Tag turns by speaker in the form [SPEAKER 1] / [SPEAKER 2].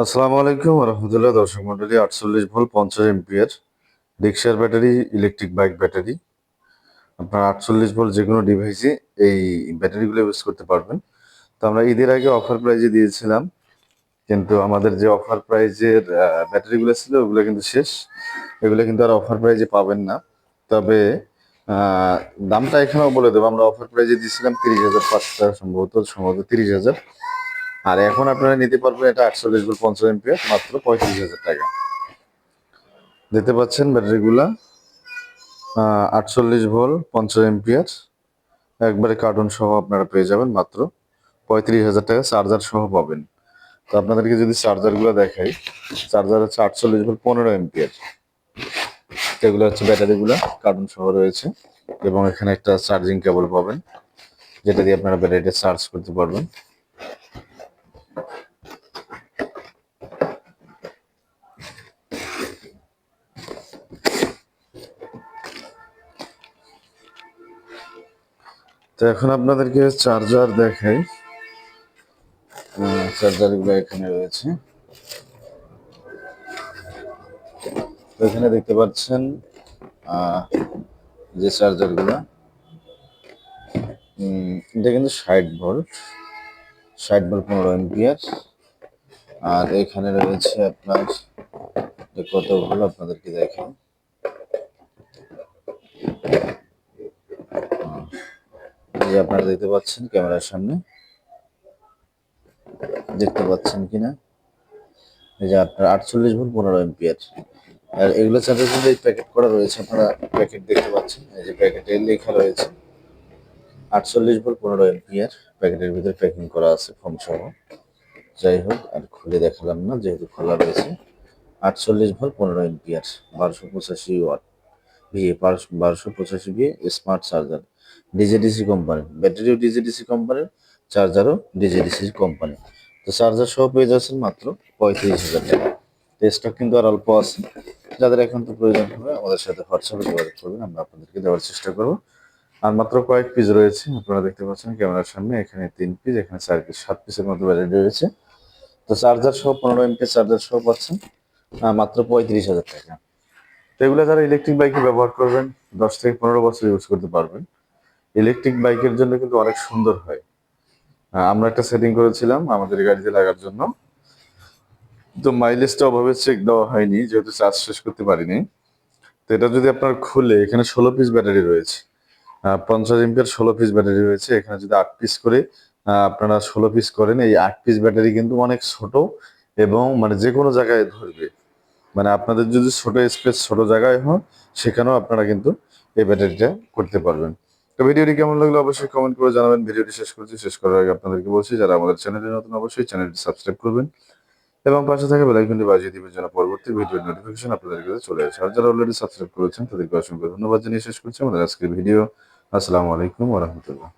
[SPEAKER 1] আসসালামু আলাইকুম রহমতুল্লাহ। দর্শক মন্ডলী, 48 ভোল্ট 50 এম্পিয়ার রিক্সার ব্যাটারি, ইলেকট্রিক বাইক ব্যাটারি, আপনার 48 ভোল্ট যে কোনো ডিভাইসে এই ব্যাটারিগুলো ইউজ করতে পারবেন। তো আমরা ঈদের আগে অফার প্রাইজে দিয়েছিলাম, কিন্তু আমাদের যে অফার প্রাইজের ব্যাটারিগুলো ছিল ওগুলো কিন্তু শেষ। এগুলো কিন্তু আর অফার প্রাইজে পাবেন না। তবে আহ, দামটা এখানেও বলে দেবো, আমরা অফার প্রাইজে দিয়েছিলাম 30,500 টাকা, সম্ভবত 30,000। আর এখন আপনারা নিতে পারবেন এটা 48 ভোল্ট 50 এম্পিয়ার মাত্র 35,000 টাকা। দেখতে পাচ্ছেন ব্যাটারিগুলা 48 ভোল্ট 50 এম্পিয়ার একবারে কার্টুন সহ আপনারা পেয়ে যাবেন মাত্র 35,000 টাকা। চার্জার সহ পাবেন। তো আপনাদেরকে যদি চার্জারগুলো দেখাই, চার্জার হচ্ছে 48 ভোল্ট 15 এম্পিয়ার। এগুলো হচ্ছে ব্যাটারিগুলা কার্টুন সহ রয়েছে, এবং এখানে একটা চার্জিং কেবল পাবেন যেটা দিয়ে আপনারা ব্যাটারিটা চার্জ করতে পারবেন। তো এখন আপনাদেরকে চার্জার দেখাই। চার্জারগুলো এখানে রয়েছে। তো এখানে দেখতে পাচ্ছেন যে চার্জারগুলো, এটা কিন্তু 60 ভোল্ট 15 এম্পিয়ার। আর এখানে রয়েছে আপনার কত ভোল্ট আপনাদেরকে দেখেন, এই যে আপনারা দেখতে পাচ্ছেন ক্যামেরার সামনে, দেখতে পাচ্ছেন কিনা, এই যে আপনার 48 ভোল্ট 15 এম্পিয়ার। আর এগুলো চার্জার কিন্তু এই প্যাকেট করা রয়েছে, আপনারা প্যাকেট দেখতে পাচ্ছেন, এই যে প্যাকেটে লেখা রয়েছে 48 ভোল্ট 15 এম্পিয়ার। প্যাকেটের ভিতরে প্যাকিং করা আছে ফোম সহ। যাই হোক, আর খুলে দেখালাম না যেহেতু খোলা রয়েছে। 48 volt 15 ampere 1285 watt VA, 1285 VA smart charger, DZDC company. ব্যাটারিও ডিজেডিসি কোম্পানির, চার্জারও ডিজেডিসি কোম্পানি। তো চার্জার সহ পেয়ে যাচ্ছেন মাত্র 35,000 টাকা। তো স্টক কিন্তু আর অল্প আছে। যাদের এখন তো প্রয়োজন হবে আমাদের সাথে হোয়াটসঅ্যাপে যোগাযোগ করবেন, আমরা আপনাদেরকে দেওয়ার চেষ্টা করবো। আর মাত্র কয়েক পিস রয়েছে, আপনারা দেখতে পাচ্ছেন ক্যামেরার সামনে, এখানে 3 পিস, এখানে 4 পিস, 7 পিসের মতো ব্যাটারি রয়েছে। তো চার্জার সহ 15 এমপি চার্জার সহ পাচ্ছেন মাত্র 35,000 টাকা। তো এগুলো যারা ইলেকট্রিক বাইকে ব্যবহার করবেন 10 থেকে 15 বছর ইউজ করতে পারবেন। ইলেকট্রিক বাইকের জন্য কিন্তু অনেক সুন্দর হয়। আমরা একটা সেটিং করেছিলাম আমাদের গাড়িতে লাগার জন্য, তো মাইলেজটা অভাবে চেক দেওয়া হয়নি যেহেতু চার্জ শেষ করতে পারিনি। তো এটা যদি আপনার খুলে, এখানে 16 পিস ব্যাটারি রয়েছে, 50 এমপিয়ার 16 পিস ব্যাটারি রয়েছে। এখানে যদি 8 পিস করে আপনারা 16 পিস করেন, এই 8 পিস ব্যাটারি কিন্তু অনেক ছোট, এবং মানে যে কোনো জায়গায় ধরবে। মানে আপনাদের যদি ছোট স্পেস, ছোট জায়গায় হয়, সেখানেও আপনারা কিন্তু এই ব্যাটারিটা করতে পারবেন। তো ভিডিওটি কেমন লাগলো অবশ্যই কমেন্ট করে জানাবেন। ভিডিওটি শেষ করছি, শেষ করার আগে আপনাদেরকে বলছি, যারা আমাদের চ্যানেলে নতুন অবশ্যই চ্যানেলটি সাবস্ক্রাইব করবেন, এবং পাশে থাকা বেল আইকনটি বাজিয়ে দিবেন যেন পরবর্তী ভিডিওর নোটিফিকেশন আপনাদের কাছে চলে আসে। আর যারা অলরেডি সাবস্ক্রাইব করেছেন তাদেরকে অসংখ্য ধন্যবাদ জানিয়ে শেষ করছি আমাদের আজকের ভিডিও। আসসালামু আলাইকুম ওয়া রাহমাতুল্লাহ।